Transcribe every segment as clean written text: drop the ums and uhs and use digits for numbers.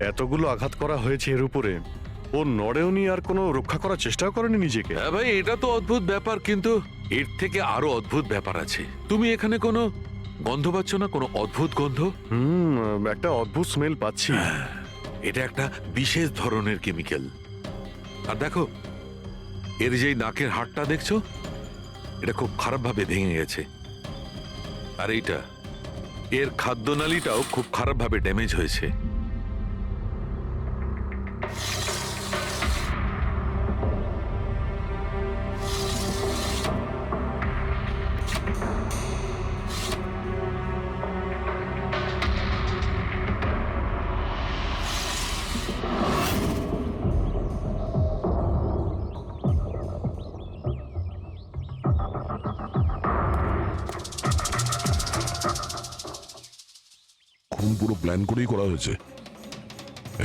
এতগুলো আঘাত করা হয়েছে এর উপরে, ও নড়েওনি আর কোনো রক্ষা করার চেষ্টাও করেনি নিজেকে। হ্যাঁ ভাই, এটা তো অদ্ভুত ব্যাপার, কিন্তু এর থেকে আরো অদ্ভুত ব্যাপার আছে। তুমি এখানে কোনো গন্ধ পাচ্ছ না? কোনো অদ্ভুত গন্ধ? একটা অদ্ভুত স্মেল পাচ্ছি। এটা একটা বিশেষ ধরনের কেমিক্যাল। আর দেখো, এর যেই নাকের হাড়টা দেখছো, এটা খুব খারাপভাবে ভেঙে গেছে। আর এইটা, এর খাদ্যনালীটাও খুব খারাপভাবে ড্যামেজ হয়েছে। খুন পুরো প্ল্যান করেই করা হয়েছে।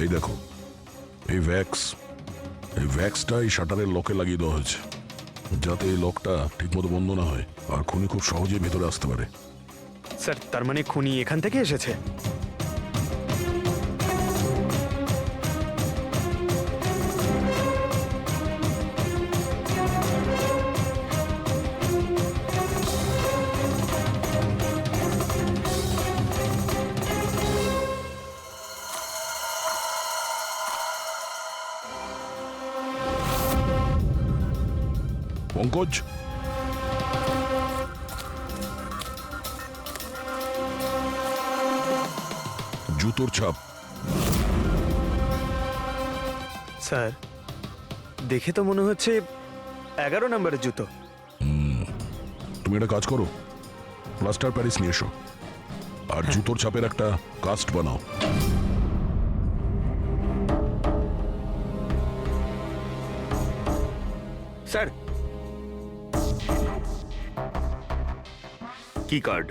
এই দেখো, এই ভ্যাক্সটা এই শাটারের লকে লাগিয়ে দেওয়া হয়েছে, যাতে এই লকটা ঠিকমতো বন্ধ না হয় আর খুনি খুব সহজেই ভেতরে আসতে পারে। স্যার, তার মানে খুনি এখান থেকে এসেছে? পঙ্কজ, জুতোর ছাপ। স্যার, দেখে তো মনে হচ্ছে 11 নম্বরের জুতো। তুমি একটা কাজ করো, প্লাস্টার প্যারিস নিয়ে এসো আর জুতোর ছাপের একটা কাস্ট বানাও। স্যার, কি কার্ড?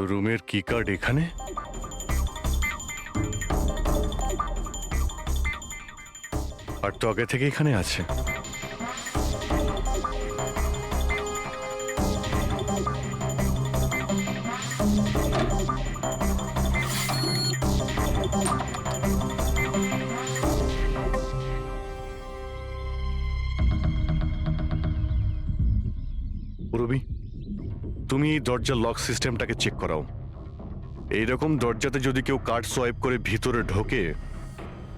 রুমের কি কার্ড এখানে? আর তো আগে থেকে এখানে আছে। রবি, তুমি এই দরজার লক সিস্টেমটাকে চেক করাও। এইরকম দরজাতে যদি কেউ কার্ড সোয়াইপ করে ভিতরে ঢোকে,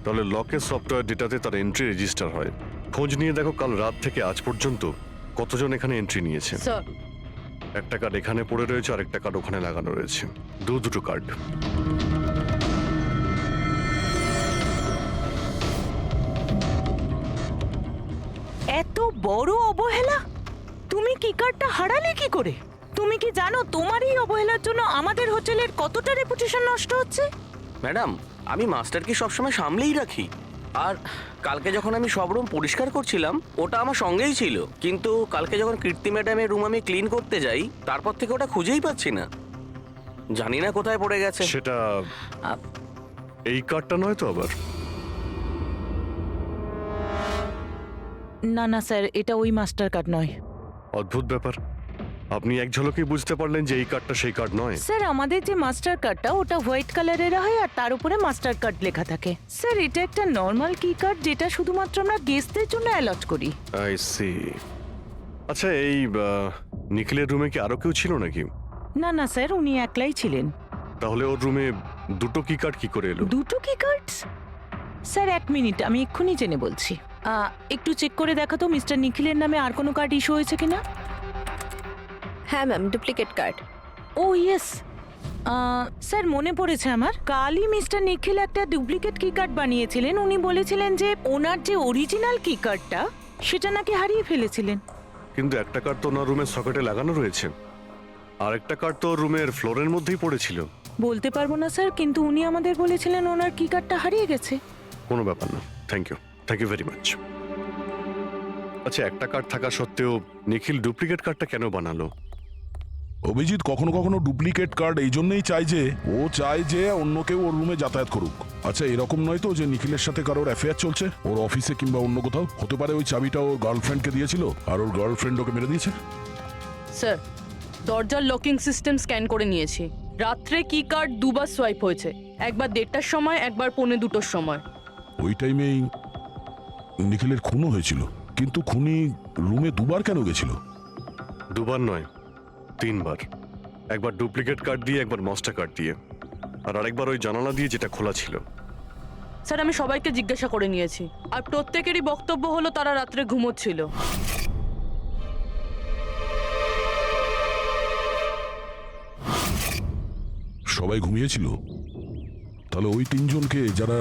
তাহলে লকের সফটওয়্যার ডেটাতে তার এন্ট্রি রেজিস্টার হয়। খোঁজ নিয়ে দেখো কাল রাত থেকে আজ পর্যন্ত কতজন এখানে এন্ট্রি নিয়েছে। স্যার, একটা কার্ড এখানে পড়ে রয়েছে আর একটা কার্ড ওখানে লাগানো রয়েছে, দুটো কার্ড। এত বড় অবহেলা! তুমি কি কার্ডটা হারালে কি করে? তুমি কি জানো তোমার এই অবহেলার জন্য আমাদের হোটেলের কতটা রেপুটেশন নষ্ট হচ্ছে? ম্যাডাম, আমি মাস্টারকে সবসময় সামলেই রাখি। আর কালকে যখন আমি সব রুম পরিষ্কার করছিলাম, ওটা আমার সঙ্গেই ছিল। কিন্তু কালকে যখন কীর্তি ম্যাডামের রুম আমি ক্লিন করতে যাই, তারপর থেকে ওটা খুঁজেই পাচ্ছি না। জানি না কোথায় পড়ে গেছে। সেটা এই কার্ডটা নয় তো আবার? না না স্যার, এটা ওই মাস্টার কার্ড নয়। অদ্ভুত ব্যাপার, আপনি এক ঝলকেই বুঝতে পারলেন যে এই কার্ডটা সেই কার্ড নয়। স্যার, আমাদের যে মাস্টার কার্ডটা ওটা হোয়াইট কালারের হয় আর তার উপরে মাস্টার কার্ড লেখা থাকে। স্যার, এটা একটা নর্মাল কি কার্ড যেটা শুধুমাত্র আমরা গেস্টদের জন্য অ্যালট করি। I see. আচ্ছা, এই নিখিলের রুমে কি আরো কেউ ছিল নাকি? না না স্যার, উনি একলাই ছিলেন। তাহলে ওর রুমে দুটো কি কার্ড কি করে এলো? দুটো কি কার্ডস? স্যার, 1 মিনিট, আমি এক্ষুনি জেনে বলছি। একটু চেক করে দেখো তো মিস্টার নিখিলের নামে আর কোনো কার্ড ইস্যু হয়েছে কিনা। হ্যাঁ ম্যাম, ডুপ্লিকেট কার্ড। ও ইয়েস, স্যার মনে পড়েছে আমার। কালই মিস্টার নিখিল একটা ডুপ্লিকেট কি কার্ড বানিয়েছিলেন। উনি বলেছিলেন যে ওনার যে অরিজিনাল কি কার্ডটা সেটা নাকি হারিয়ে ফেলেছিলেন। কিন্তু একটা কার্ড তো ওনার রুমের সকেটে লাগানো রয়েছে, আর একটা কার্ড তো রুমের ফ্লোরের মধ্যেই পড়েছিল। বলতে পারবো না স্যার, কিন্তু উনি আমাদের বলেছিলেন ওনার কি কার্ডটা হারিয়ে গেছে। কোনো ব্যাপার না, থ্যাংক ইউ ভেরি মাচ। আচ্ছা, একটা কার্ড থাকা সত্ত্বেও নিখিল ডুপ্লিকেট কার্ডটা কেন বানালো? অভিজিৎ কখনো কখনো ডুপ্লিকেট কার্ড এই জন্যই চায় যে ও চায় যে অন্য কেউ ওর রুমে যাতায়াত করুক। আচ্ছা, এরকম নয় তো যে নিখিলের সাথে কারোর অ্যাফেয়ার চলছে ওর অফিসে কিংবা অন্য কোথাও? হতে পারে ওই চাবিটা ওর গার্লফ্রেন্ডকে দিয়েছিল আর ওর গার্লফ্রেন্ড ওকে মেরে দিয়েছে। স্যার, দরজার লকিং সিস্টেম স্ক্যান করে নিয়েছি। রাত্রে কি কার্ড দুবার সোয়াইপ হয়েছে, একবার 1:30টার সময়, একবার 1:45-2টোর সময়। ওই টাইমেই নিখিলের খুনও হয়েছিল, কিন্তু খুনি রুমে দুবার কেন গেছিল? দুবার নয়, 3বার। একবার ডুপ্লিকেট কার্ড দিয়ে, একবার মাস্টার কার্ড দিয়ে, আর আরেকবার ওই জানালা দিয়ে যেটা খোলা ছিল। স্যার আমি সবাইকে জিজ্ঞাসা করে নিয়েছি, আর প্রত্যেকেরই বক্তব্য হলো তারা রাত্রে ঘুমোচ্ছিল। সবাই ঘুমিয়েছিল? তাহলে ওই 3জনকে যারা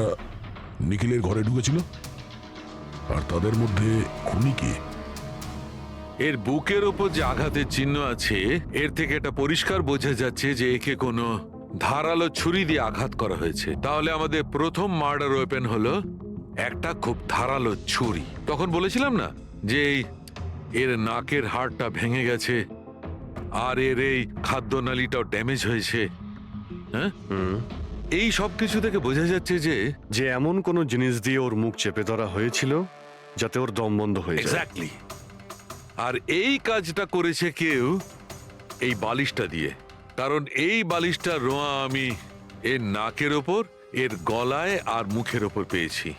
নিখিলের ঘরে ঢুকেছিল, আর তাদের মধ্যে খুনি কে? এর বুকের ওপর যে আঘাতের চিহ্ন আছে, এর থেকে এটা পরিষ্কার বোঝা যাচ্ছে যে একে কোনো ধারালো ছুরি দিয়ে আঘাত করা হয়েছে। তাহলে আমাদের প্রথম মার্ডার ওয়েপেন হলো একটা খুব ধারালো ছুরি। তখন বলেছিলাম না যে এর নাকের হাড়টা ভেঙে গেছে আর এর এই খাদ্যনালীটাও ড্যামেজ হয়েছে। হ্যাঁ, এই সব কিছু থেকে বোঝা যাচ্ছে যে যে এমন কোনো জিনিস দিয়ে ওর মুখ চেপে ধরা হয়েছিল যাতে ওর দম বন্ধ হয়ে যায়। এক্স্যাক্টলি। আর এই কাজটা করেছে কেউ এই বালিশটা দিয়ে, কারণ এই বালিশটা রোয়া আমি এর নাকের ওপর, এর গলায় আর মুখের ওপর পেয়েছি।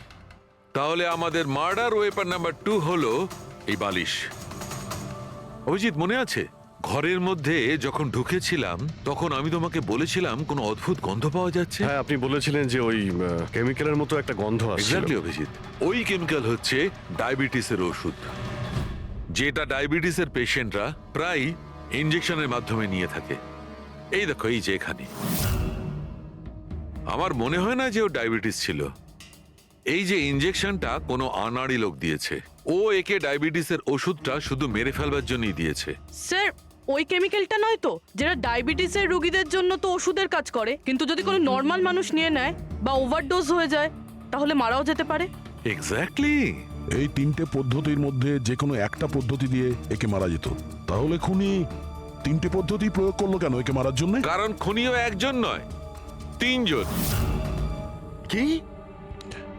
তাহলে আমাদের মার্ডার ওয়েপন নাম্বার 2 হলো এই বালিশ। অভিজিৎ, মনে আছে ঘরের মধ্যে যখন ঢুকেছিলাম তখন আমি তোমাকে বলেছিলাম কোনো অদ্ভুত গন্ধ পাওয়া যাচ্ছে? হ্যাঁ, আপনি বলেছিলেন যে ওই কেমিক্যালের মতো একটা গন্ধ আসছিল। এক্স্যাক্টলি অভিজিৎ, ওই কেমিক্যাল হচ্ছে ডায়াবেটিসের ওষুধ, যেটা ডায়াবেটিসের পেশেন্টরা প্রায় ইনজেকশনের মাধ্যমে নিয়ে থাকে। এই দেখো, এই যে এখানে। আমার মনে হয় না যে ও ডায়াবেটিস ছিল। এই যে ইনজেকশনটা কোনো আনাড়ি লোক দিয়েছে, ও একে ডায়াবেটিসের ওষুধটা শুধু মেরে ফেলবার জন্যই দিয়েছে। স্যার ওই কেমিক্যালটা নয় তো, যেটা ডায়াবেটিসের রোগীদের জন্য তো ওষুধের কাজ করে, কিন্তু যদি কোনো নর্মাল মানুষ নিয়ে নেয় বা ওভারডোজ হয়ে যায় তাহলে মারাও যেতে পারে। এক্স্যাক্টলি। এই 3টে পদ্ধতির মধ্যে যে কোনো একটা পদ্ধতি দিয়ে একে মারা যেত। তাহলে খুনি 3টে পদ্ধতি প্রয়োগ করলো কেন একে মারার জন্য? কারণ খুনিও একজন নয়, 3জন। কি?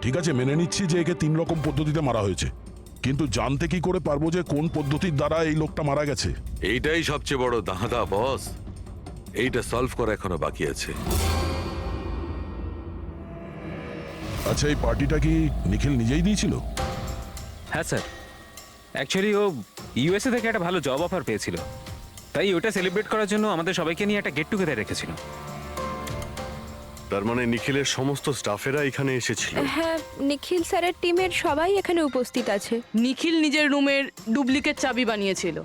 ঠিক আছে, মেনে নিচ্ছি যে একে 3 রকম পদ্ধতিতে মারা হয়েছে, কিন্তু জানতে কি করে পারবো যে কোন পদ্ধতির দ্বারা এই লোকটা মারা গেছে? এইটাই সবচেয়ে বড় দাঁদা বস, এইটা সলভ করা এখনো বাকি আছে। আচ্ছা, এই পার্টিটা কি নিখিল নিজেই দিয়েছিল? হ্যাঁ স্যার, অ্যাকচুয়ালি ও ইউএসএ থেকে একটা ভালো জব অফার পেয়েছিল, তাই ওটা সেলিব্রেট করার জন্য আমাদের সবাইকে নিয়ে একটা গেট টুগেদার রেখেছিল। তার মানে নিখিলের সমস্ত স্টাফেরা এখানে এসেছিল। হ্যাঁ, নিখিল স্যারের টিমের সবাই এখানে উপস্থিত আছে। নিখিল নিজের রুমের ডুপ্লিকেট চাবি বানিয়েছিল,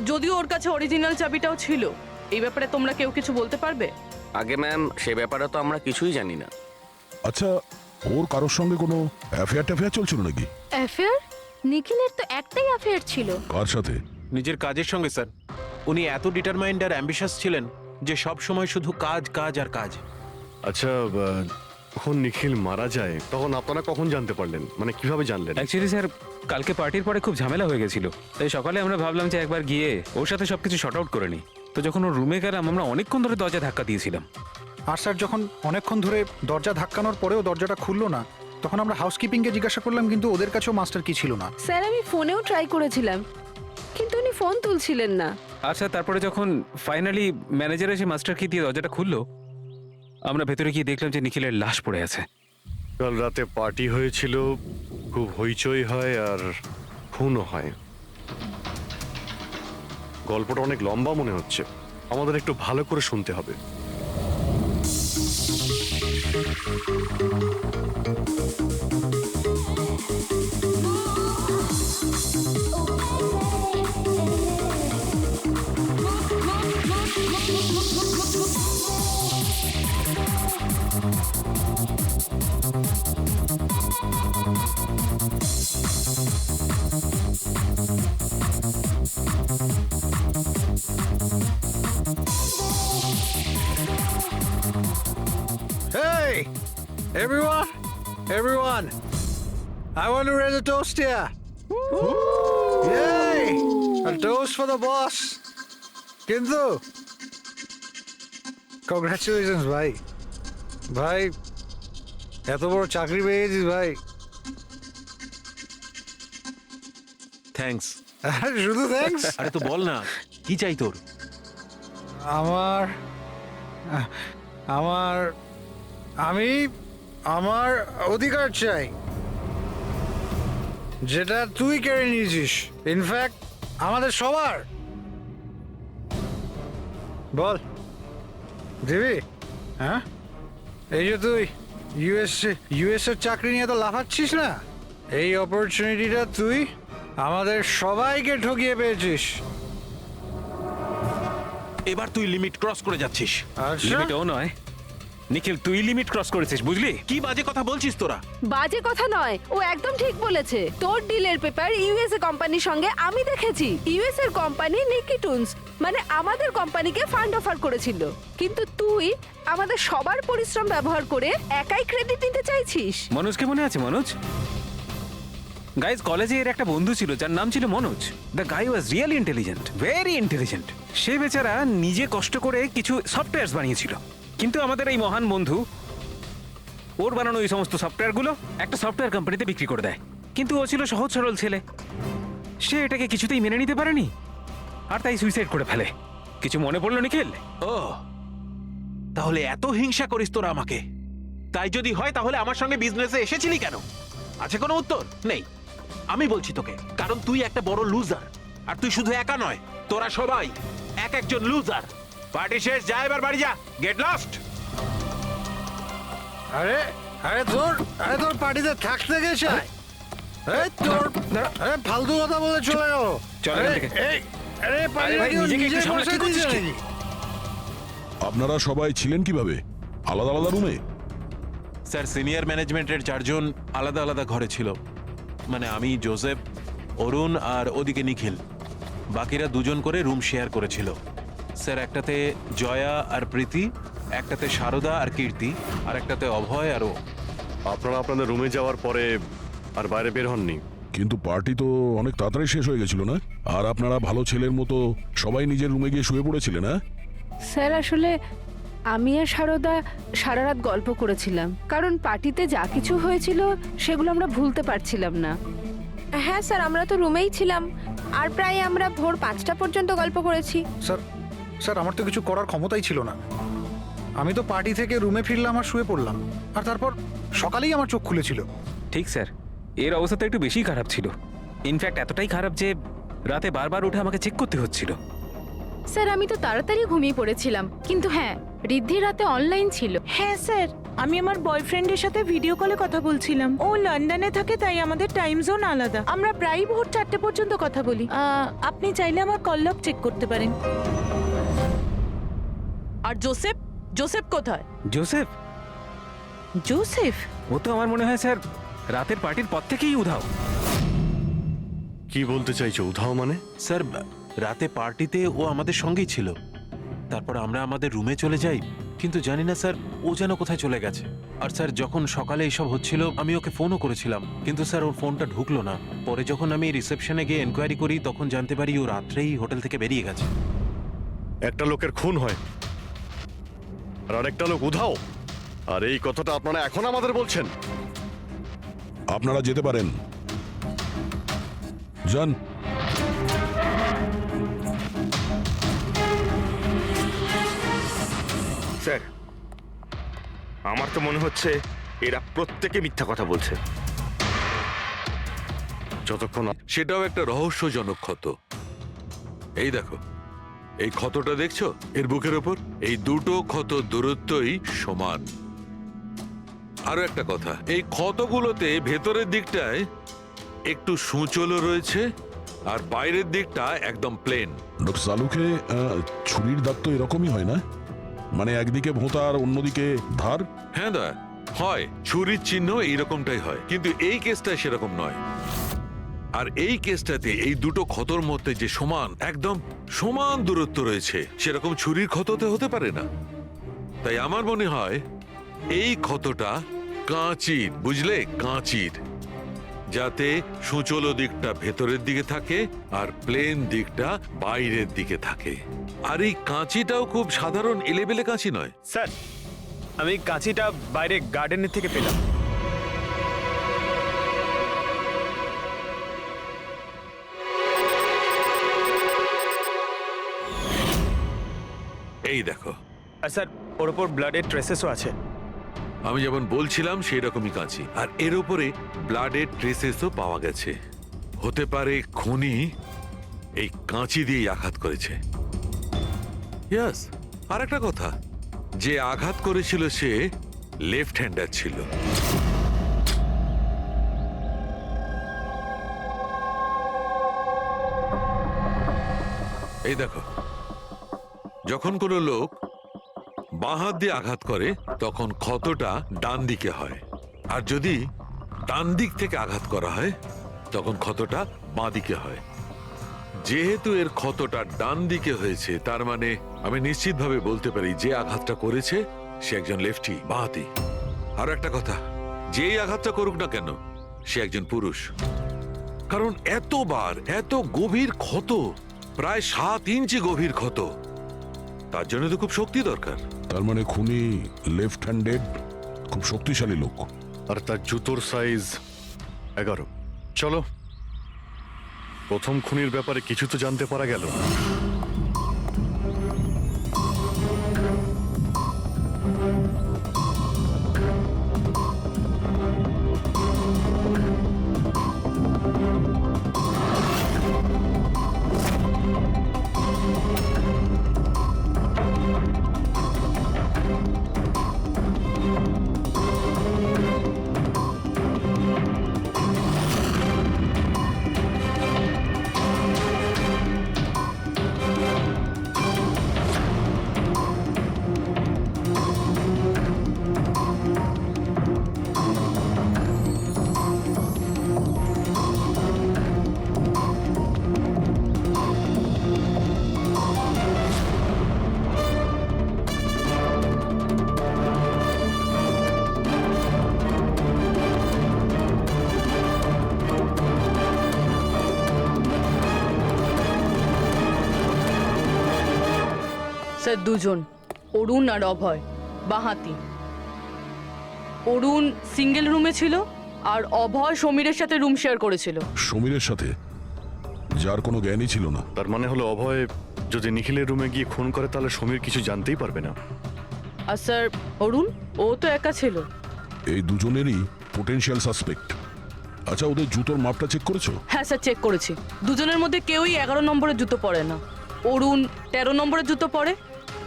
যদিও ওর কাছে অরিজিনাল চাবিটাও ছিল। এই ব্যাপারে তোমরা কেউ কিছু বলতে পারবে? আগে ম্যাম, সে ব্যাপারে তো আমরা কিছুই জানি না। আচ্ছা, ওর কারোর সঙ্গে কোনো অ্যাফেয়ার চলছিল নাকি? অ্যাফেয়ার? নিখিলের তো একটাই অ্যাফেয়ার ছিল। কার সাথে? নিজের কাজের সঙ্গে স্যার। উনি এত ডিটারমাইন্ড আর অ্যাম্বিশাস ছিলেন যে সব সময় শুধু কাজ কাজ আর কাজ। আচ্ছা, যখন নিখিল মারা যায় তখন আপনারা কখন জানতে পারলেন, মানে কিভাবে জানলেন? অ্যাকচুয়ালি স্যার, কালকে পার্টির পরে খুব ঝামেলা হয়ে গেছিল, তাই সকালে আমরা ভাবলাম যে একবার গিয়ে ওর সাথে সবকিছু শর্ট আউট করে নিই। তো যখন ওর রুমে গেলাম, আমরা অনেকক্ষণ ধরে দরজা ধাক্কা দিয়েছিলাম। আর স্যার, যখন অনেকক্ষণ ধরে দরজা ধাক্কানোর পরেও দরজাটা খুললো না, তখন আমরা হাউসকিপিংকে জিজ্ঞাসা করলাম, কিন্তু ওদের কাছেও মাস্টার কি ছিল না। স্যার আমি ফোনেও ট্রাই করেছিলাম, কিন্তু উনি ফোন তুলছিলেন না। আচ্ছা, তারপরে যখন ফাইনালি ম্যানেজার এসে মাস্টার কি দিয়ে দরজাটা খুললো, আমরা ভেতরে গিয়ে দেখলাম যে নিখিলের লাশ পড়ে আছে। কাল রাতে পার্টি হয়েছিল, খুব হইচই হয় আর খুনও হয়। গল্পটা অনেক লম্বা মনে হচ্ছে, আমাদের একটু ভালো করে শুনতে হবে। Hey, everyone, I want to raise a toast here. Yay! A toast for the boss. কিন্তু কংগ্রাচুলেশনস ভাই, ভাই এত বড় চাকরি পেয়েছিস ভাই। থ্যাঙ্কস। শুধু থ্যাঙ্কস? আরে তো বল না, কি চাই তোর? আমার আমি আমার অধিকার চাই, যেটা তুই কেড়ে নিয়েছিস, ইনফ্যাক্ট আমাদের সবার। বল দিবি? হ্যাঁ, এই যে তুই ইউএস এর চাকরি নিয়ে তো লাফাচ্ছিস না, এই অপরচুনিটিটা তুই আমাদের সবাইকে ঠকিয়ে পেয়েছিস। এবার তুই লিমিট ক্রস করে যাচ্ছিস। আচ্ছা, লিমিটও নয় নিখিল, তুই লিমিট ক্রস করেছিস, বুঝলি? কি বাজে কথা বলছিস তোরা? বাজে কথা নয়, ও একদম ঠিক বলেছে। তোর ডিলের পেপার ইউএসএ কোম্পানির সঙ্গে আমি দেখেছি। ইউএস এর কোম্পানি নিকিটুনস মানে আমাদের কোম্পানিকে ফান্ড অফার করেছিল, কিন্তু তুই আমাদের সবার পরিশ্রম ব্যবহার করে একাই ক্রেডিট নিতে চাইছিস। মনোজকে মনে আছে? মনোজ গাইজ, কলেজে এর একটা বন্ধু ছিল যার নাম ছিল Manoj. The guy was really intelligent, very intelligent. সে বেচারা নিজে কষ্ট করে কিছু সফটওয়্যার বানিয়েছিল, কিন্তু আমাদের এই মহান বন্ধু ওর বানানো এই সমস্ত সফটওয়্যারগুলো একটা সফটওয়্যার কোম্পানিতে বিক্রি করে দেয়। কিন্তু ও ছিল সহজ সরল ছেলে, সে এটাকে কিছুতেই মেনে নিতে পারেনি আর তাই সুইসাইড করে ফেলে। কিছু মনে পড়লো নিখিল? ও, তাহলে এত হিংসা করিস তোরা আমাকে? তাই যদি হয় তাহলে আমার সঙ্গে বিজনেসে এসেছিলি কেন? আছে কোনো উত্তর? নেই। আমি বলছি তোকে, কারণ তুই একটা বড় লুজার। আর তুই শুধু একা নয়, তোরা সবাই এক একজন লুজার। পার্টি শেষ, যা এবার বাড়ি যা, গেট লস্ট। আরে তোর পার্টিতে থাকতে গেছে, আরে ফালতু কথা বলে চলে গেল। চল এখান থেকে। আরে ভাই, নিজেকে একটু সামলাতে বসে করছিস দিয়েছে কি? নাকি? আপনারা সবাই ছিলেন কিভাবে আলাদা আলাদা রুমে? স্যার, সিনিয়র ম্যানেজমেন্টের 4 জন আলাদা আলাদা ঘরে ছিল। মানে আমি, জোসেফ, অরুণ আর ওদিকে নিখিল। বাকিরা 2 জন করে রুম শেয়ার করেছিল। স্যার, একটাতে জয়া আর প্রীতি, একটাতে সারদা আর কীর্তি, আর একটাতে অভয় আর ও। আপনারা আপনাদের রুমে যাওয়ার পরে আর বাইরে বের হননি? কিন্তু পার্টি তো অনেক তাড়াতাড়ি শেষ হয়ে গেছিল না? আর আপনারা ভালো ছেলের মতো সবাই নিজের রুমে গিয়ে শুয়ে পড়েছিলেন? না স্যার, আসলে আমি আর সারদা সারা রাত গল্প করেছিলাম, কারণ পার্টিতে যা কিছু হয়েছিল সেগুলো আমরা ভুলতে পারছিলাম না। হ্যাঁ স্যার, আমরা তো রুমেই ছিলাম আর প্রায় আমরা ভোর 5টা পর্যন্ত গল্প করেছি। স্যার আমার তো কিছু করার ক্ষমতাই ছিল না। আমি তো পার্টি থেকে রুমে ফিরলাম আর শুয়ে পড়লাম, আর তারপর সকালেই আমার চোখ খুলেছিল। ঠিক স্যার, এর অবস্থা তো একটু বেশি খারাপ ছিল। ইনফ্যাক্ট এতটাই খারাপ যে রাতে বারবার উঠে আমাকে চেক করতে হচ্ছিল। স্যার, আমি তো তাড়াতাড়ি ঘুমিয়ে পড়েছিলাম, কিন্তু হ্যাঁ, রিদ্ধি রাতে অনলাইন ছিল। হ্যাঁ স্যার, আমি আমার বয়ফ্রেন্ডের সাথে ভিডিও কলে কথা বলছিলাম। ও লন্ডনে থাকে, তাই আমাদের টাইম জোন আলাদা। আমরা প্রায় ভোর 4টে পর্যন্ত কথা বলি। আপনি চাইলে আমার কল লগ চেক করতে পারেন। আর জোসেফ কোথায়? জোসেফ? জোসেফ? ও তো আমার মনে হয় স্যার রাতের পার্টির পর থেকেই উধাও। কি বলতে চাইছো উধাও মানে? স্যার, রাতে পার্টিতে ও আমাদের সঙ্গেই ছিল। তারপর আমরা আমাদের রুমে চলে যাই, কিন্তু জানি না স্যার ও যেন কোথায় চলে গেছে। আর স্যার, যখন সকালে এইসব হচ্ছিল আমি ওকে ফোনও করেছিলাম, কিন্তু স্যার ওর ফোনটা ঢুকলো না। পরে যখন আমি রিসেপশনে গিয়ে এনকোয়ারি করি তখন জানতে পারি ও রাত্রেই হোটেল থেকে বেরিয়ে গেছে। একটা লোকের খুন হয় আর আরেকটা লোক উধাও, আর এই কথাটা আপনারা এখন আমাদের বলছেন? আপনারা যেতে পারেন, যান। স্যার, আমার তো মনে হচ্ছে এরা প্রত্যেকে মিথ্যা কথা বলছে। যতক্ষণ সেটাও একটা রহস্যজনক ক্ষত। এই দেখো, এই ক্ষতটা দেখছো এর বুকের ওপর? এই দুটো ক্ষত দূরত্বই সমান। আরো একটা কথা, এই ক্ষতগুলোতে ভেতরের দিকটায় একটু সূচলও রয়েছে আর বাইরের দিকটা একদম প্লেন। ডক্টর সালুকে ছুরির দাগ তো এরকমই হয় না? মানে একদিকে ভোঁতা আর অন্যদিকে ধার? হ্যাঁ দা, হয়। ছুরির চিহ্ন এইরকমটাই হয়, কিন্তু এই কেসটা সেরকম নয়। আর এই কেসটাতে এই দুটো ক্ষতর মধ্যে যে সমান, একদম সমান দূরত্ব রয়েছে, সেরকম ছুরির ক্ষততে হতে পারে না। তাই আমার মনে হয় এই ক্ষতটা কাঁচির, বুঝলে, কাঁচির, যাতে সূচল দিকটা ভেতরের দিকে থাকে আর প্লেন দিকটা বাইরের দিকে থাকে। আর এই কাঁচিটাও খুব সাধারণ এলেবেলে কাঁচি নয়। স্যার, আমি কাঁচিটা বাইরে গার্ডেনের থেকে পেলাম। এই দেখো, আর স্যার ওর ওপর ব্লাডের ট্রেসেসও আছে। আমি যেমন বলছিলাম সেই রকমই কাঁচি, আর এর উপরে ব্লাডের ট্রেসেসও পাওয়া গেছে। হতে পারে খুনি এই কাঁচি দিয়েই আঘাত করেছে। ইয়াস, আর একটা কথা, যে আঘাত করেছিল সে লেফট হ্যান্ডার ছিল। এই দেখো, যখন কোনো লোক বাঁ হাত দিয়ে আঘাত করে তখন ক্ষতটা ডান দিকে হয়, আর যদি ডান দিক থেকে আঘাত করা হয় তখন ক্ষতটা বাঁ দিকে হয়। যেহেতু এর ক্ষতটা ডান দিকে হয়েছে, তার মানে আমি নিশ্চিতভাবে বলতে পারি যে আঘাতটা করেছে সে একজন লেফটি, বাঁহাতি। আর একটা কথা, যেই আঘাতটা করুক না কেন সে একজন পুরুষ, কারণ এতবার এত গভীর ক্ষত, প্রায় 7 ইঞ্চি গভীর ক্ষত, তার জন্য তো খুব শক্তি দরকার। তার মানে খুনি লেফট হ্যান্ডেড, খুব শক্তিশালী লোক। আর তার জুতোর সাইজ 11। চলো, প্রথম খুনির ব্যাপারে কিছু তো জানতে পারা গেল। স্যার দুজন, অরুণ আর অভয়, বাঁহাতি। অরুণ সিঙ্গেল রুমে ছিল আর অভয় সমীরের সাথে রুম শেয়ার করেছিল। সমীরের সাথে, যার কোনো জ্ঞানই ছিল না। তার মানে হলো অভয় যদি নিখিলের রুমে গিয়ে খুন করে তাহলে সমীর কিছু জানতেই পারবে না। আর স্যার অরুণ, ও তো একা ছিল। এই দুজনেরই পোটেনশিয়াল সাসপেক্ট। আচ্ছা, ওদের জুতোর মাপটা চেক করেছো? হ্যাঁ স্যার, চেক করেছি। দুজনের মধ্যে কেউই 11 নম্বরের জুতো পরে না। অরুণ 13 নম্বরের জুতো পরে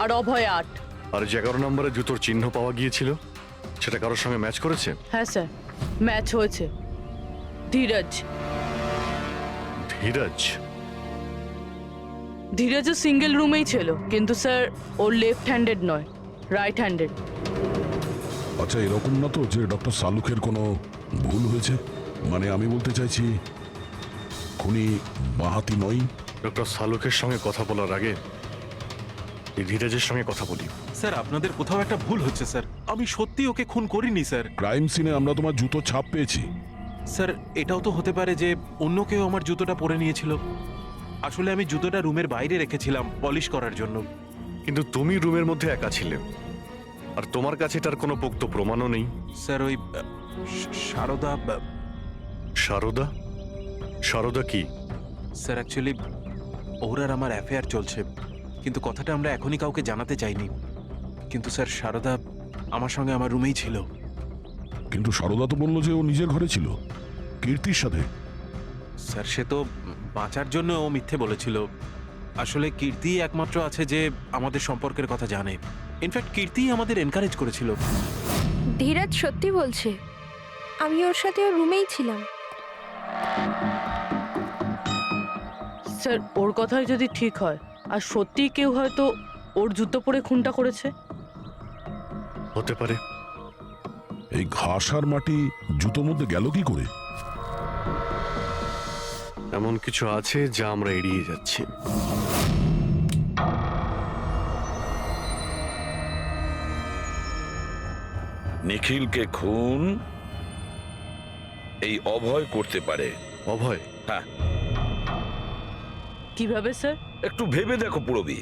আর অভয় 8। আর যে 11 নম্বরের জুতোর চিহ্ন পাওয়া গিয়েছিল সেটা কারোর সঙ্গে ম্যাচ করেছে? হ্যাঁ স্যার, ম্যাচ হয়েছে। ধীরজ। ধীরজ? ধীরজও সিঙ্গেল রুমেই ছিল, কিন্তু স্যার ওর লেফট হ্যান্ডেড নয়, রাইট হ্যান্ডেড। আচ্ছা, এরকম না তো যে ডক্টর সালুকের কোনো ভুল হয়েছে? মানে আমি বলতে চাইছি খুনি বাঁহাতি নয়। ডক্টর সালুকের সঙ্গে কথা বলার আগে এই ধীরজের সঙ্গে কথা বলি। স্যার, আপনাদের কোথাও একটা ভুল হচ্ছে স্যার। আমি সত্যি ওকে খুন করিনি স্যার। ক্রাইম সিনে আমরা তোমার জুতো ছাপ পেয়েছি। স্যার, এটাও তো হতে পারে যে অন্য কেউ আমার জুতোটা পরে নিয়েছিল। আসলে আমি জুতোটা রুমের বাইরে রেখেছিলাম পলিশ করার জন্য। কিন্তু তুমি রুমের মধ্যে একা ছিলে, আর তোমার কাছে তার কোনো পোক্ত প্রমাণও নেই। স্যার, ওই সারদা। সারদা? সারদা কি? স্যার, অ্যাকচুয়ালি ওর আর আমার অ্যাফেয়ার চলছে, কিন্তু কথাটা আমরা এখনই কাউকে জানাতে চাইনি। কিন্তু স্যার, সারদা আমার সঙ্গে আমার রুমেই ছিল। কিন্তু সারদা তো বললো যে ও নিজের ঘরে ছিল কীর্তির সাথে। স্যার, সে তো বাঁচার জন্য ও মিথ্যে বলেছিল। আসলে কীর্তি একমাত্র আছে যে আমাদের সম্পর্কের কথা জানে। ইনফ্যাক্ট কীর্তি আমাদের এনকারেজ করেছিল। ধীরজ সত্যি বলছে, আমি ওর সাথে ওর রুমেই ছিলাম। স্যার, ওর কথাই যদি ঠিক হয় আর সত্যি কেউ হয়তো ওর জুতো পরে খুনটা করেছে। হতে পারে। এই ঘাস আর মাটি জুতোর মধ্যে গেল কি করে? এমন কিছু আছে যা আমরা এড়িয়ে যাচ্ছি। নিখিলকে খুন এই অভয় করতে পারে। অভয়? হ্যাঁ। কিভাবে স্যার? একটু ভেবে দেখো পুরবি।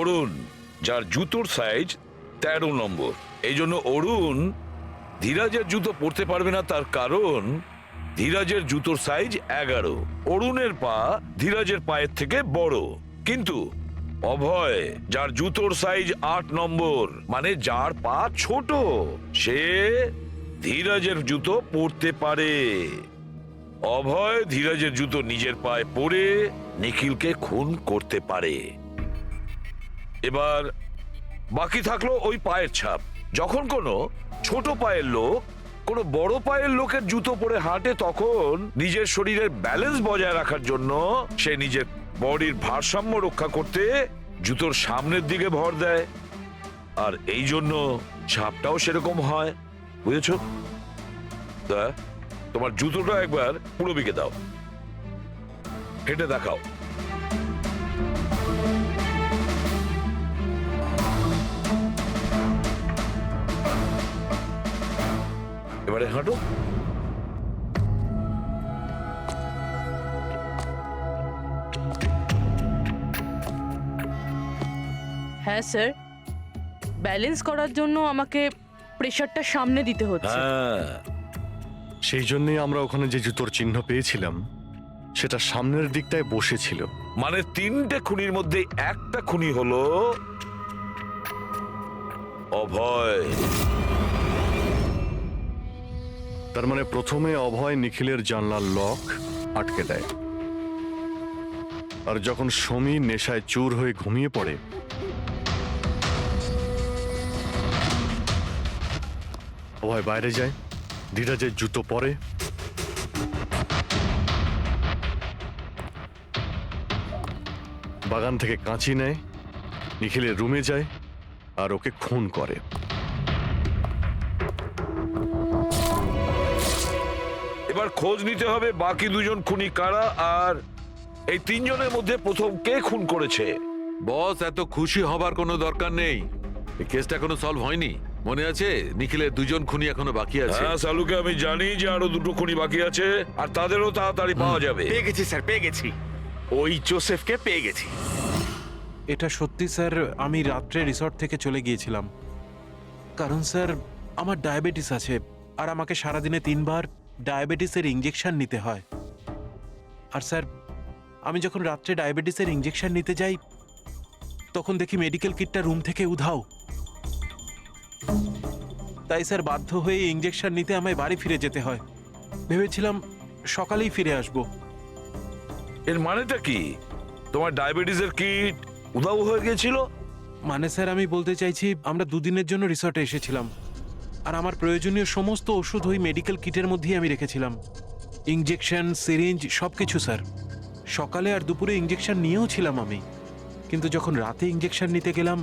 অরুণ, যার জুতোর সাইজ 13 নম্বর, এই জন্য অরুণ ধীরাজের জুতো পরতে পারবে না। তার কারণ ধীরাজের জুতোর সাইজ 11। অরুণের পা ধীরাজের পায়ের থেকে বড়, কিন্তু অভয়, যার জুতোর সাইজ 8 নম্বর, মানে যার পা ছোট, সে ধীরাজের জুতো পরতে পারে। অভয় ধীরাজের জুতো নিজের পায়ে পরে নিখিলকে খুন করতে পারে। এবার বাকি থাকলো ওই পায়ের ছাপ। যখন কোনো ছোট পায়ের লোক কোনো বড় পায়ের লোকের জুতো পরে হাঁটে, তখন নিজের শরীরের ব্যালেন্স বজায় রাখার জন্য সে নিজের বডির ভারসাম্য রক্ষা করতে জুতোর সামনের দিকে ভর দেয়, আর এই জন্য ছাপটাও সেরকম হয়। বুঝেছো? তা তোমার জুতোটা একবার পুরবিকে দাও, হেঁটে দেখাও। এবারে হাঁটো। হ্যাঁ স্যার, ব্যালেন্স করার জন্য আমাকে প্রেশারটা সামনে দিতে হচ্ছে। হ্যাঁ, সেই জন্যই আমরা ওখানে যে জুতোর চিহ্ন পেয়েছিলাম সেটা সামনের দিকটায় বসেছিল। মানে 3টে খুনির মধ্যে একটা খুনি হলো অভয়। তার মানে প্রথমে অভয় নিখিলের জানলার লক আটকে দেয়, আর যখন সমীর নেশায় চুর হয়ে ঘুমিয়ে পড়ে, অভয় বাইরে যায়, ধীরাজের জুতো পরে, বাগান থেকে কাঁচি নেয়, নিখিলের রুমে যায় আর ওকে খুন করে। এবার খোঁজ নিতে হবে বাকি দুজন খুনি কারা, আর এই 3 জনের মধ্যে প্রথম কে খুন করেছে। বস, এত খুশি হবার কোনো দরকার নেই। এই কেসটা এখনো সলভ হয়নি। মনে আছে নিখিলের 2জন খুনি এখনো বাকি আছে। হ্যাঁ সালুকে আমি জানি যে আরো 2টো খুনি বাকি আছে, আর তাদেরও তাড়াতাড়ি পাওয়া যাবে। পেয়ে গেছি স্যার, পেয়ে গেছি। ওই জোসেফকে পেয়ে গেছি। এটা সত্যি স্যার, আমি রাত্রে রিসর্ট থেকে চলে গিয়েছিলাম, কারণ স্যার আমার ডায়াবেটিস আছে, আর আমাকে সারাদিনে 3 বার ডায়াবেটিসের ইঞ্জেকশন নিতে হয়। আর স্যার, আমি যখন রাত্রে ডায়াবেটিসের ইঞ্জেকশন নিতে যাই, তখন দেখি মেডিকেল কিটটা রুম থেকে উধাও। তাই স্যার বাধ্য হয়ে ইঞ্জেকশন নিতে আমায় বাড়ি ফিরে যেতে হয়। ভেবেছিলাম সকালেই ফিরে আসব। এর মানেটা কি? তোমার ডায়াবেটিসের কিট উধাও হয়ে গিয়েছিল? মানে স্যার, আমি বলতে চাইছি আমরা 2 দিনের জন্য রিসর্টে এসেছিলাম, আর আমার প্রয়োজনীয় সমস্ত ওষুধ ওই মেডিকেল কিটের মধ্যেই আমি রেখেছিলাম। ইঞ্জেকশন, সিরিঞ্জ, সবকিছু স্যার। সকালে আর দুপুরে ইঞ্জেকশন নিয়েও ছিলাম আমি, কিন্তু যখন রাতে ইঞ্জেকশন নিতে গেলাম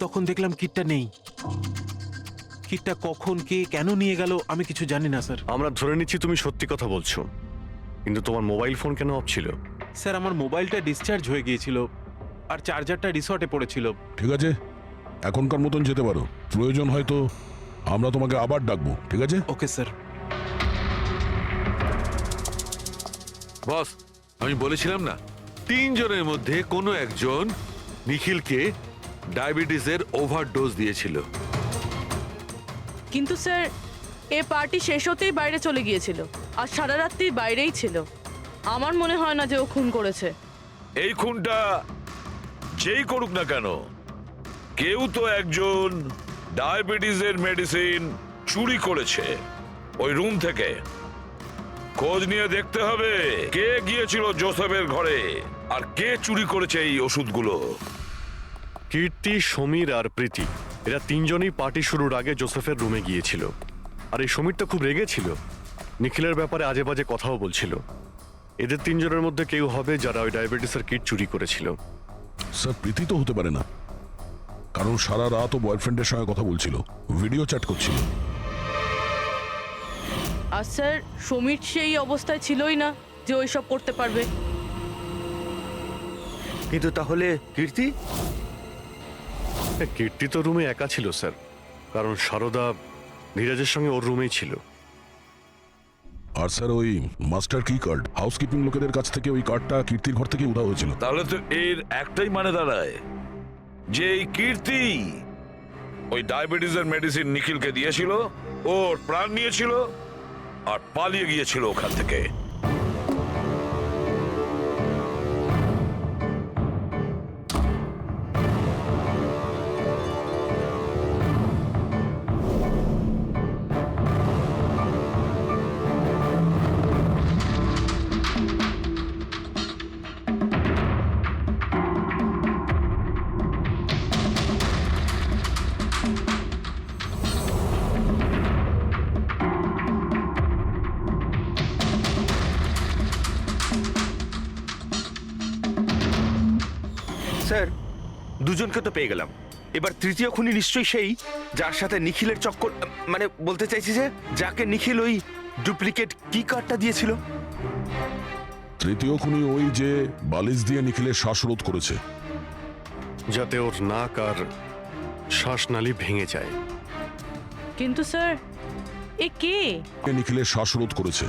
তখন দেখলাম কিটটা নেই। কিটটা কখন কে কেন নিয়ে গেল আমি কিছু জানি না স্যার। আমরা ধরে নিচ্ছি তুমি সত্যি কথা বলছো, কিন্তু তোমার মোবাইল ফোন কেন অফ ছিল? স্যার, আমার মোবাইলটা ডিসচার্জ হয়ে গিয়েছিল, আর চার্জারটা রিসর্টে পড়েছিল। ঠিক আছে, এখনকার মতন যেতে পারো। প্রয়োজন হয়তো আমরা তোমাকে আবার ডাকবো, ঠিক আছে? Okay sir. বস, আমি বলেছিলাম না 3 জনের মধ্যে কোনো একজন নিখিলকে ডায়াবেটিসের ওভারডোজ দিয়েছিল। কিন্তু স্যার, এ পার্টি শেষ হতেই বাইরে চলে গিয়েছিল, আর সারা রাত্রি বাইরেই ছিল। আমার মনে হয় না যে ও খুন করেছে। এই খুনটা যেই করুক না কেন, কেউ তো একজন ডায়াবেটিসের মেডিসিন চুরি করেছে ওই রুম থেকে। খোঁজ নিয়ে দেখতে হবে কে গিয়েছিল জোসেফের ঘরে, আর কে চুরি করেছে এই ওষুধগুলো। কীর্তি, সমীর আর প্রীতি, এরা 3 জনই পার্টি শুরুর আগে জোসেফের রুমে গিয়েছিল। আর এই সমীরটা খুব রেগেছিল, নিখিলের ব্যাপারে আজে বাজে কথাও বলছিল। এদের 3 জনের মধ্যে কেউ হবে যারা ওই ডায়াবেটিসের কিট চুরি করেছিল। স্যার, প্রীতি তো হতে পারে না, কারণ সারা রাত ও বয়ফ্রেন্ডের সঙ্গে কথা বলছিল, ভিডিও চ্যাট করছিল। আর স্যার, সমীর সেই অবস্থায় ছিলই না যে ওইসব করতে পারবে। কিন্তু তাহলে কীর্তি? কীর্তি তো রুমে একা ছিল স্যার, কারণ সারদা ধীরাজের সঙ্গে ওর রুমেই ছিল। আর স্যার, ওই মাস্টার কি কার্ড, হাউসকিপিং লোকেদের কাছ থেকে ওই কার্ডটা কীর্তির ঘর থেকে উধাও হয়েছিল। তাহলে তো এর একটাই মানে দাঁড়ায় যে এই কীর্তি ওই ডায়াবেটিসের মেডিসিন নিখিলকে দিয়েছিল, ওর প্রাণ নিয়েছিল আর পালিয়ে গিয়েছিল ওখান থেকে। স্যার দুজনকে তো পেয়ে গেলাম, এবার তৃতীয় খুনি নিশ্চয়ই সেই যার সাথে নিখিলের চক্কর, মানে বলতে চাইছি যে যাকে নিখিল ওই ডুপ্লিকেট কি কার্ডটা দিয়েছিল। তৃতীয় খুনি ওই যে বালিশ দিয়ে নিখিলের শ্বাসরোধ করেছে। যাতে ওর নাক আর শ্বাসনালী ভেঙে যায়। কিন্তু স্যার এ কে? নিখিলের শ্বাসরোধ করেছে।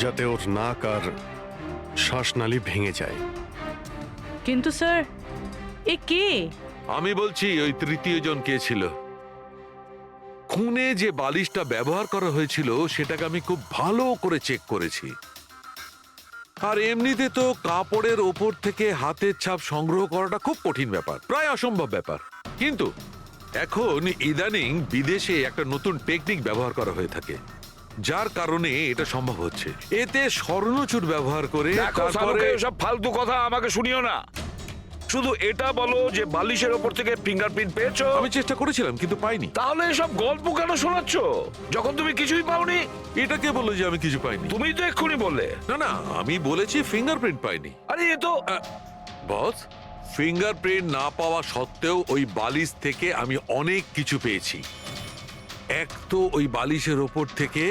যাতে ওর নাক আর শ্বাসনালী ভেঙে যায়। কিন্তু স্যার এ কে? আমি বলছি ওই তৃতীয় জন কে ছিল। খুনে যে বালিশটা ব্যবহার করা হয়েছিল সেটাকে আমি খুব ভালো করে চেক করেছি। আর এমনিতে তো কাপড়ের ওপর থেকে হাতের ছাপ সংগ্রহ করাটা খুব কঠিন ব্যাপার, প্রায় অসম্ভব ব্যাপার। কিন্তু এখন ইদানিং বিদেশে একটা নতুন টেকনিক ব্যবহার করা হয়ে থাকে, যার কারণে এটা সম্ভব হচ্ছে। এতে স্বর্ণচুর ব্যবহার করে তারপরে সব ফালতু কথা আমাকে শুনিও না, শুধু এটা বলো যে বালিশের ওপর থেকে ফিঙ্গারপ্রিন্ট পেয়েছো। আমি চেষ্টা করেছিলাম কিন্তু পাইনি। তাহলে এসব গল্প কেন শোনাচ্ছ যখন তুমি কিছুই পাওনি? এটা কে বললো যে আমি কিছু পাইনি? তুমি তো এক্ষুনি বললে। না না, আমি বলেছি ফিঙ্গারপ্রিন্ট পাইনি। আরে এ তো বস, ফিঙ্গারপ্রিন্ট না পাওয়া সত্ত্বেও ওই বালিশ থেকে আমি অনেক কিছু পেয়েছি। এক তো ওই বালিশের ওপর থেকে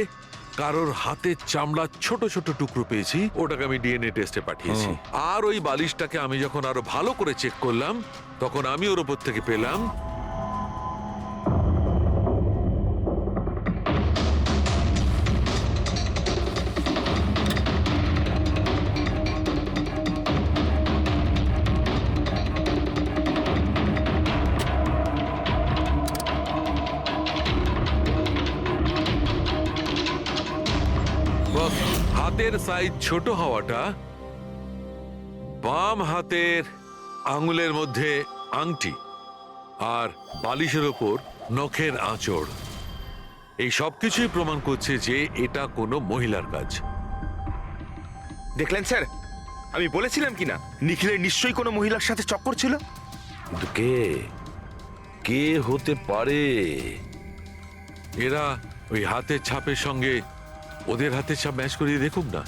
কারোর হাতের চামড়ার ছোট ছোট টুকরো পেয়েছি, ওটাকে আমি ডিএনএ টেস্টে পাঠিয়েছি। আর ওই বালিশটাকে আমি যখন আরো ভালো করে চেক করলাম তখন আমি ওর ওপর থেকে পেলাম হাতের সাইজ ছোট হওয়াটা, বাম হাতের আঙুলের মধ্যে আংটি আর বালিশের ওপর নখের আঁচড়, এই সবকিছুই প্রমাণ করছে যে এটা কোনো মহিলার কাজ। দেখলেন স্যার, আমি বলেছিলাম কিনা নিখিলের নিশ্চয়ই কোনো মহিলার সাথে চক্কর ছিল। কিন্তু কে কে হতে পারে? এরা ওই হাতের ছাপের সঙ্গে ওদের হাতের ছাপ ম্যাচ করিয়ে দেখুন না।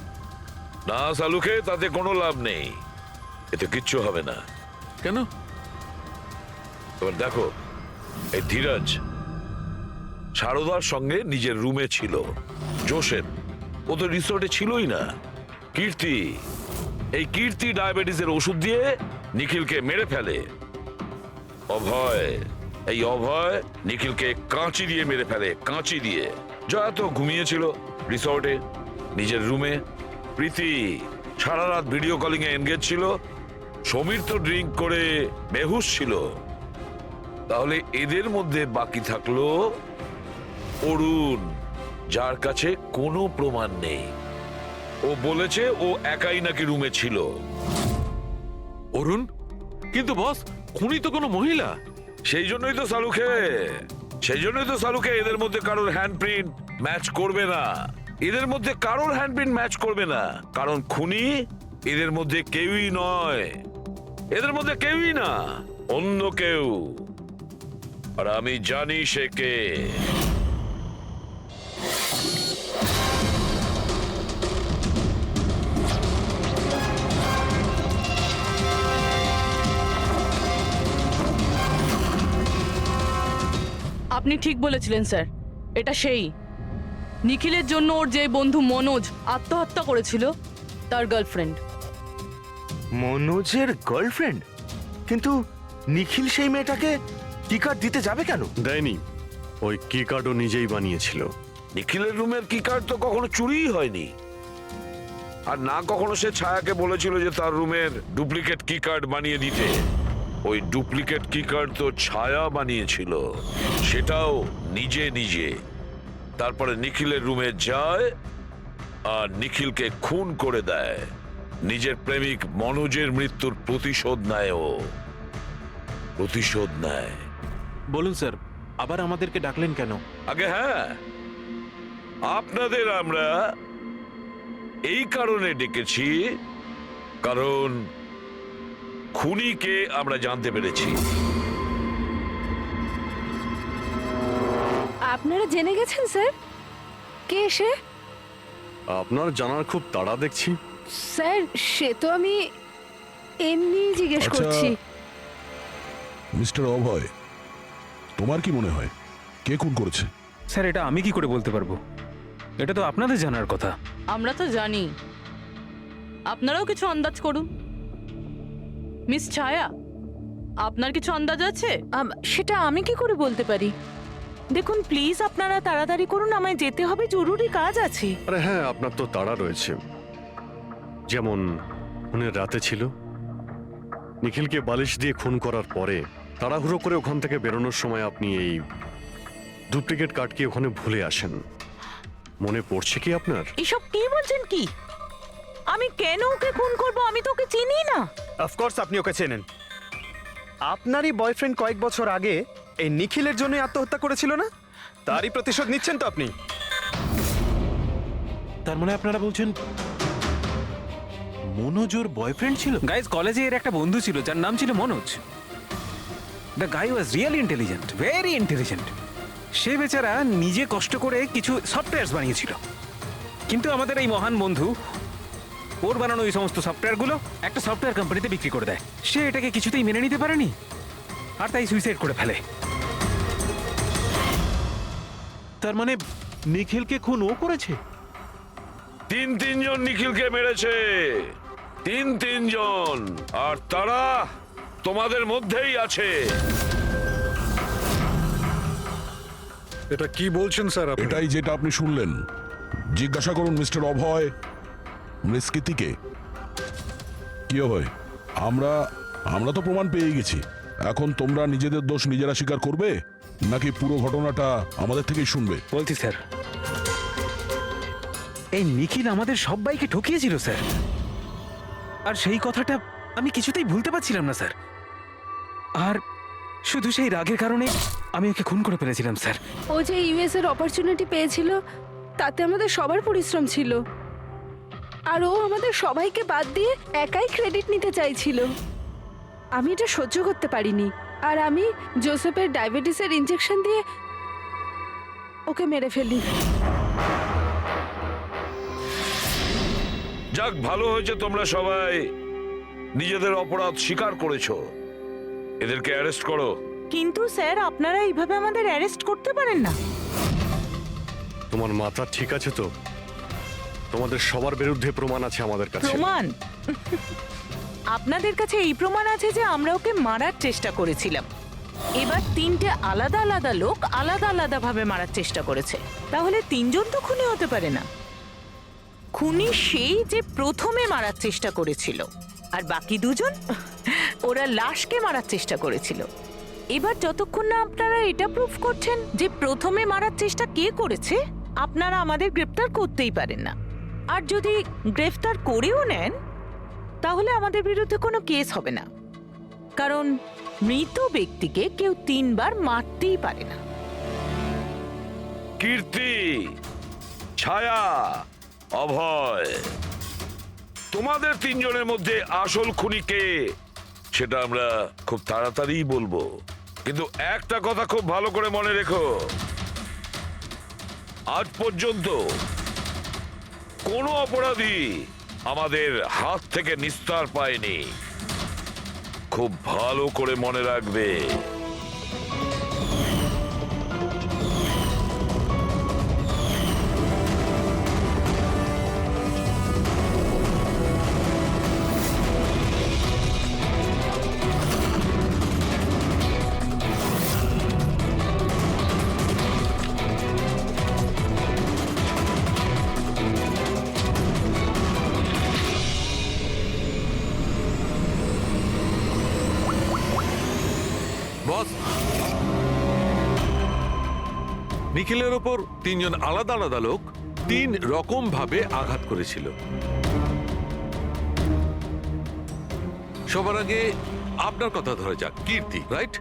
না সালুকে, তাতে কোনো লাভ নেই, এতে কিচ্ছু হবে না। কেন? এবার দেখো, এই ধীরাজ সারদার সঙ্গে নিজের রুমে ছিল। জোসেফ ও তো রিসোর্টে ছিলই না। কীর্তি, এই কীর্তি ডায়াবেটিসের ওষুধ দিয়ে নিখিলকে মেরে ফেলে। অভয়, এই অভয় নিখিলকে কাঁচি দিয়ে মেরে ফেলে, কাঁচি দিয়ে। জয়া তো ঘুমিয়েছিল রিসর্টে নিজের রুমে। প্রীতি সারা রাত ভিডিও কলিং এ এনগেজ ছিল। সমীর তো ড্রিঙ্ক করে বেহুশ ছিল। তাহলে এদের মধ্যে বাকি থাকলো অরুণ, যার কাছে কোনো প্রমাণ নেই। ও বলেছে ও একাই নাকি রুমে ছিল। অরুণ? কিন্তু বস, খুনি তো কোনো মহিলা। সেই জন্যই তো সালুকে এদের মধ্যে কারোর হ্যান্ডপ্রিন্ট ম্যাচ করবে না। এদের মধ্যে কারোর হ্যান্ডপ্রিন্ট ম্যাচ করবে না, কারণ খুনি এদের মধ্যে কেউই নয়। এদের মধ্যে কেউই না, অন্য কেউ। আর আমি জানি সে কে। আপনি ঠিক বলেছিলেন স্যার, এটা সেই নিখিলের জন্য ওর যে বন্ধু মনোজ আত্মহত্যা করেছিল তার গার্লফ্রেন্ড। মনোজের গার্লফ্রেন্ড? কিন্তু নিখিল সেই মেয়েটাকে কি কার্ড দিতে যাবে কেন? দেয়নি, ওই কি কার্ডও নিজেই বানিয়েছিল। নিখিলের রুমের কি কার্ড তো কখনো চুরিই হয়নি। আর না কখনো সে ছায়াকে বলেছিল যে তার রুমের ডুপ্লিকেট কি কার্ড বানিয়ে দিতে। ওই ডুপ্লিকেট কি কার্ড তো ছায়া বানিয়েছিল, সেটাও নিজে নিজে। তারপরে নিখিলের রুমে যায় আর নিখিলকে খুন করে দেয়। নিজের প্রেমিক মনোজের মৃত্যুর প্রতিশোধ নেয় ও, প্রতিশোধ নেয়। বলুন স্যার, আবার আমাদেরকে ডাকলেন কেন? আগে হ্যাঁ, আপনাদের আমরা এই কারণে ডেকেছি, কারণ খুনিকে আমরা জানতে পেরেছি। আপনারা জেনে গেছেন স্যার কে সে? আপনার জানার খুব তাড়া দেখছি। স্যার সে তো আমি এমনি জিজ্ঞেস আচ্ছা। করছি। মিস্টার অভয়, তোমার কি মনে হয় কে খুন করেছে? স্যার এটা আমি কি করে বলতে পারবো? এটা তো আপনাদের জানার কথা। আমরা তো জানি, আপনারাও কিছু আন্দাজ করুন। মিস ছায়া, আপনার কিছু আন্দাজ আছে? সেটা আমি কি করে বলতে পারি? দেখুন প্লিজ আপনারা তাড়াতাড়ি করুন, আমায় যেতে হবে, জরুরি কাজ আছে। আরে হ্যাঁ, আপনার তো তাড়া রয়েছে। যেমন খুনের রাতে ছিল, নিখিলকে বালিশ দিয়ে খুন করার পরে তাড়াহুড়ো করে ওখান থেকে বেরোনোর সময় আপনি এই ডুপ্লিকেট কার্ডকে ওখানে ভুলে আসেন। মনে পড়ছে কি আপনার? এসব কি বলছেন কি? আমি কেন ওকে খুন করব? আমি তো ওকে চিনি না। অফকোর্স আপনি ওকে চেনেন। আপনারই বয়ফ্রেন্ড কয়েক বছর আগে এই নিখিলের জন্য আত্মহত্যা করেছিল না? তারই প্রতিশোধ নিচ্ছেন তো আপনি? তার মানে আপনারা বলছেন মনোজ ওর বয়ফ্রেন্ড ছিল? গাইজ কলেজে এর একটা বন্ধু ছিল যার নাম ছিল Manoj. The guy was really intelligent, very intelligent. সে বেচারা নিজে কষ্ট করে কিছু সফটওয়্যার বানিয়েছিল, কিন্তু আমাদের এই মহান বন্ধু ওর বানানো এই সমস্ত সফটওয়্যারগুলো একটা সফটওয়্যার কোম্পানিতে বিক্রি করে দেয়। সে এটাকে কিছুতেই মেনে নিতে পারেনি, আর তাই সুইসাইড করে ফেলে। তার মানে নিখিলকে খুন ও করেছে? তিনজন নিখিলকে মেরেছে, তিনজন, আর তারা তোমাদের মধ্যেই আছে। এটা কি বলছেন স্যার আপনি? এটাই যেটা আপনি শুনলেন। জিজ্ঞাসা করুন মিস্টার অভয় মৃস্কিতিকে। কি অভয়, আমরা তো প্রমাণ পেয়ে গেছি। এখন তোমরা নিজেদের দোষ নিজেরা স্বীকার করবে নাকি পুরো ঘটনাটা আমাদের থেকেই শুনবে? বলছি স্যার, এই নিখিল আমাদের সবাইকে ঠকিয়েছিল স্যার, আর সেই কথাটা আমি কিছুতেই ভুলতে পারছিলাম না স্যার। আর শুধু সেই রাগের কারণে আমি ওকে খুন করে ফেলেছিলাম স্যার। ও যে ইউএস এর অপরচুনিটি পেয়েছিল তাতে আমাদের সবার পরিশ্রম ছিল, আর ও আমাদের সবাইকে বাদ দিয়ে একাই ক্রেডিট নিতে চাইছিল। আমি এটা সহ্য করতে পারিনি, আর আমি জোসেফের ডায়াবেটিসের ইনজেকশন দিয়ে ওকে মেরে ফেলি। যাক, ভালো হয়েছে তোমরা সবাই নিজেদের অপরাধ স্বীকার করেছো। এদেরকে অ্যারেস্ট করো। কিন্তু স্যার আপনারা এইভাবে আমাদের অ্যারেস্ট করতে পারেন না। তোমার মাথা ঠিক আছে তো? তোমাদের সবার বিরুদ্ধে প্রমাণ আছে আমাদের কাছে। প্রমাণ? আপনাদের কাছে এই প্রমাণ আছে যে আমরা ওকে মারার চেষ্টা করেছিলাম। এবার তিনটে আলাদা আলাদা লোক আলাদা আলাদা ভাবে মারার চেষ্টা করেছে, তাহলে তিনজন তো খুনি হতে পারে না। খুনি সেই যে প্রথমে মারার চেষ্টা করেছিল, আর বাকি দুজন ওরা লাশকে মারার চেষ্টা করেছিল। এবার যতক্ষণ না আপনারা এটা প্রুফ করছেন যে প্রথমে মারার চেষ্টা কে করেছে, আপনারা আমাদের গ্রেফতার করতেই পারেন না। আর যদি গ্রেফতার করেও নেন তাহলে আমাদের বিরুদ্ধে কোনো কেস হবে না, কারণ মৃত ব্যক্তিকে কেউ 3 বার মারতেই পারে না। কীর্তি, ছায়া, অভয়, তোমাদের তিনজনের মধ্যে আসল খুনি কে সেটা আমরা খুব তাড়াতাড়ি বলবো। কিন্তু একটা কথা খুব ভালো করে মনে রেখো, আজ পর্যন্ত কোনো অপরাধী আমাদের হাত থেকে নিস্তার পায়নি। খুব ভালো করে মনে রাখবে। বস, নিখিলের ওপর তিনজন আলাদা আলাদা লোক 3 রকম ভাবে আঘাত করেছিল। সবার আগে আপনার কথা ধরা যাক, কীর্তি, রাইট?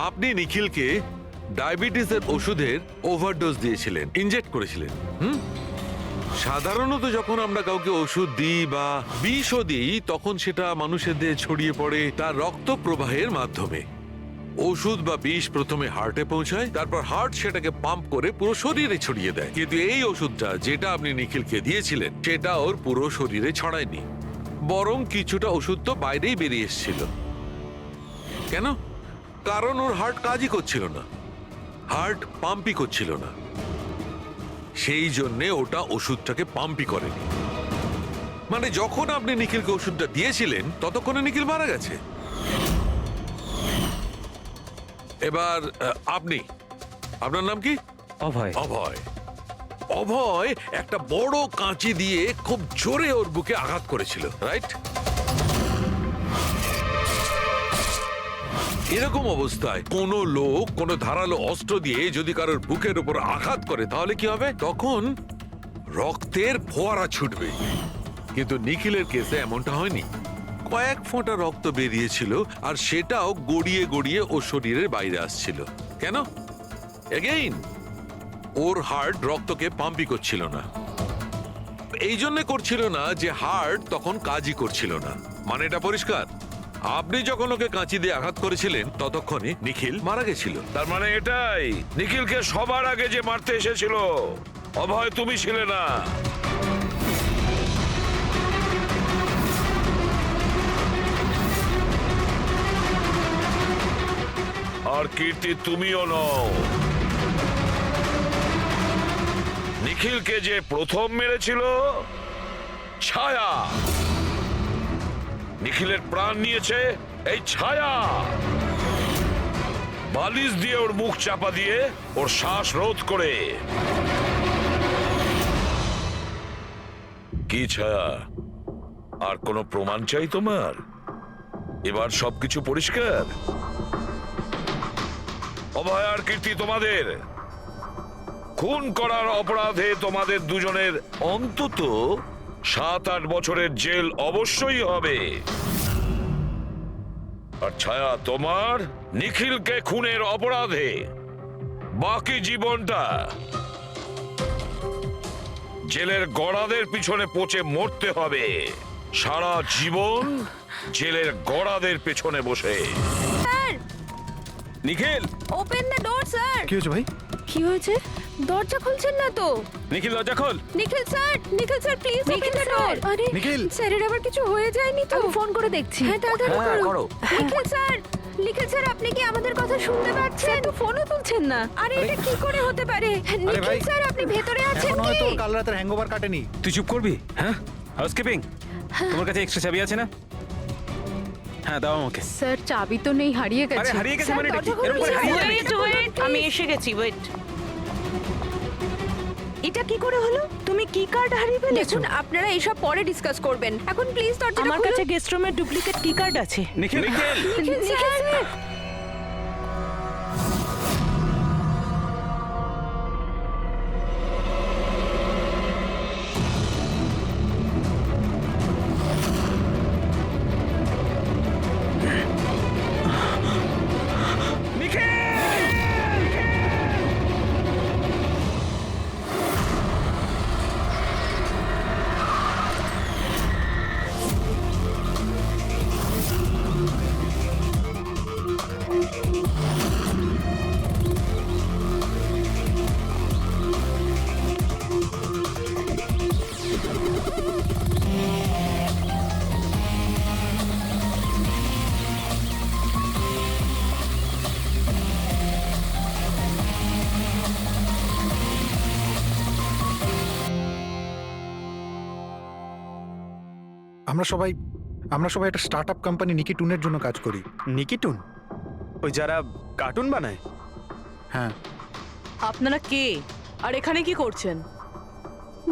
আপনি নিখিলকে ডায়াবেটিসের ওষুধের ওভারডোজ দিয়েছিলেন, ইনজেক্ট করেছিলেন। সাধারণত যখন আমরা কাউকে ওষুধ দিই বা বিষও দিই, তখন সেটা মানুষের দেহে ছড়িয়ে পড়ে তার রক্ত প্রবাহের মাধ্যমে। ওষুধ বা বিষ প্রথমে হার্টে পৌঁছায়, তারপর হার্ট সেটাকে পাম্প করে পুরো শরীরে ছড়িয়ে দেয়। কিন্তু এই ওষুধটা যেটা আপনি নিখিলকে দিয়েছিলেন সেটা ওর পুরো শরীরে ছড়ায়নি, বরং কিছুটা ওষুধ তো বাইরেই বেরিয়ে এসেছিল। কেন? কারণ ওর হার্ট কাজই করছিল না, হার্ট পাম্পই করছিল না, সেই জন্যে ওটা ওষুধটাকে পাম্পই করেনি। মানে যখন আপনি নিখিলকে ওষুধটা দিয়েছিলেন ততক্ষণে নিখিল মারা গেছে। এবার আপনি, আপনার নাম কি? অভয়। অভয়। অভয় একটা বড় কাঁচি দিয়ে খুব জোরে ওর বুকে আঘাত করেছিল, রাইট? এরকম অবস্থায় কোনো লোক কোনো ধারালো অস্ত্র দিয়ে যদি কারোর বুকের উপর আঘাত করে তাহলে কি হবে? তখন রক্তের ফোয়ারা ছুটবে। কিন্তু নিখিলের কেসে এমনটা হয়নি। কয়েক ফোঁটা রক্ত বেরিয়েছিল আর সেটাও গড়িয়ে গড়িয়ে ওর শরীরের বাইরে আসছিল। কেন? এগেইন ওর হার্ট রক্তকে পাম্পই করছিল না। এই জন্য করছিল না যে হার্ট তখন কাজই করছিল না। মানে এটা পরিষ্কার, আপনি যখন ওকে কাঁচি দিয়ে আঘাত করেছিলেন ততক্ষণে নিখিল মারা গেছিল। তার মানে এটাই, নিখিলকে সবার আগে যে মারতে এসেছিল অভয় তুমি ছিলে না। আর কীর্তি তুমিও নও। নিখিলকে যে প্রথম মেরেছিল ছায়া, নিখিলের প্রাণ নিয়েছে এই ছায়া। বালিশ দিয়ে ওর মুখ চাপা দিয়ে ওর শ্বাস রোধ করে। কি ছায়া, আর কোনো প্রমাণ চাই তোমার? এবার সবকিছু পরিষ্কার। অভয় আর কীর্তি, তোমাদের খুন করার অপরাধে তোমাদের দুজনের অন্তত 7-8 বছরের জেল অবশ্যই হবে। আর ছায়া, তোমার নিখিলকে খুনের অপরাধে বাকি জীবনটা জেলের গড়াদের পিছনে পচে মরতে হবে। সারা জীবন জেলের গড়াদের পেছনে বসে। Sir, Nikhil! Open the door sir. কি হয়েছে ভাই? কি হয়েছে? দরজা খুলছেন না তো? নিখিল, দরজা খোল! Nikhil sir please open the door. আরে নিখিল! স্যারের আবার কিছু হয়ে যায়নি তো? আমি ফোন করে দেখছি। হ্যাঁ, তাড়াতাড়ি করো। নিখিল স্যার আপনি কি আমাদের কথা শুনতে পাচ্ছেন? তো ফোনও তুলছেন না। আরে এটা কি করে হতে পারে? নিখিল স্যার আপনি ভেতরে আছেন এখন কি? হয়তো কাল রাতের হ্যাংওভার কাটেনি। তুই চুপ করবি? হ্যাঁ, হাউসকিপিং, তোমার কাছে এক্সট্রা চাবি আছে না? হ্যাঁ, দাও আমাকে। স্যার চাবি তো নেই, হারিয়ে আরে গেছে। হারিয়ে গেছে স্যার, মানে এটা কি? দরজা এরকম করে খুলুন, হারিয়ে যাবে? ওয়েট, আমি এসে গেছি, ওয়েট। এটা কি করে হলো? তুমি কি কার্ড হারিয়ে ফেলেছো? দেখুন আপনারা এইসব পরে ডিসকাস করবেন। এখন প্লিজ দরজাটা আমার খুলুন। কাছে গেস্ট রুমের ডুপ্লিকেট কি কার্ড আছে। নিখিল! নিখিল স্যার। আমরা সবাই একটা স্টার্টআপ কোম্পানি নিকিটুনের জন্য কাজ করি। নিকিটুন? ওই যারা কার্টুন বানায়? হ্যাঁ। আপনারা কে আর এখানে কি করছেন?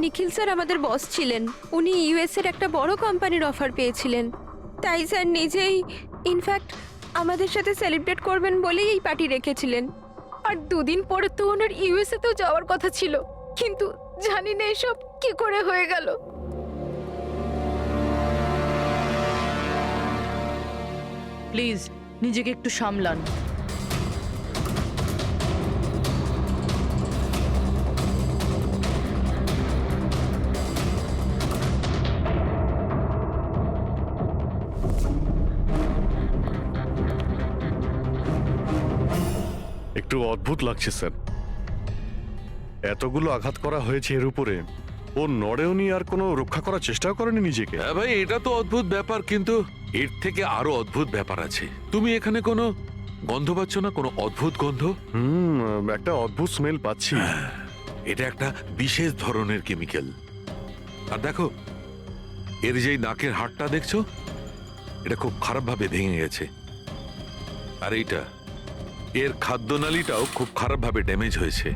নিখিল স্যার আমাদের বস ছিলেন। উনি ইউএস এর একটা বড় কোম্পানির অফার পেয়েছিলেন। তাই স্যার নিজেই ইনফ্যাক্ট আমাদের সাথে সেলিব্রেট করবেন বলেই এই পার্টি রেখেছিলেন। আর দুদিন পরে তো ওনার ইউএসএ তেও যাওয়ার কথা ছিল, কিন্তু জানি না এসব কি করে হয়ে গেল। প্লিজ নিজেকে একটু সামলান। একটু অদ্ভুত লাগছে স্যার। এতগুলো আঘাত করা হয়েছে এর উপরে, ও নড়েওনি আর কোনো রক্ষা করার চেষ্টাও করেনি নিজেকে। হ্যাঁ ভাই, এটা তো অদ্ভুত ব্যাপার, কিন্তু এর থেকে আরো অদ্ভুত ব্যাপার আছে। তুমি এখানে কোনো গন্ধ পাচ্ছ না? কোনো অদ্ভুত গন্ধ? একটা অদ্ভুত স্মেল পাচ্ছি। এটা একটা বিশেষ ধরনের কেমিক্যাল। আর দেখো, এর যেই নাকের হাড়টা দেখছো, এটা খুব খারাপ ভাবে ভেঙে গেছে। আর এইটা, এর খাদ্যনালীটাও খুব খারাপ ভাবে ড্যামেজ হয়েছে।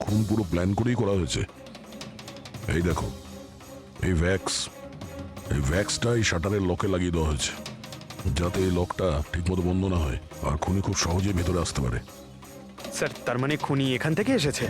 খুন পুরো প্ল্যান করেই করা হয়েছে। এই দেখো, এই ভ্যাক্সটা এই শাটারের লকে লাগিয়ে দেওয়া হয়েছে, যাতে এই লকটা ঠিকমতো বন্ধ না হয় আর খুনি খুব সহজেই ভেতরে আসতে পারে। স্যার, তার মানে খুনি এখান থেকে এসেছে?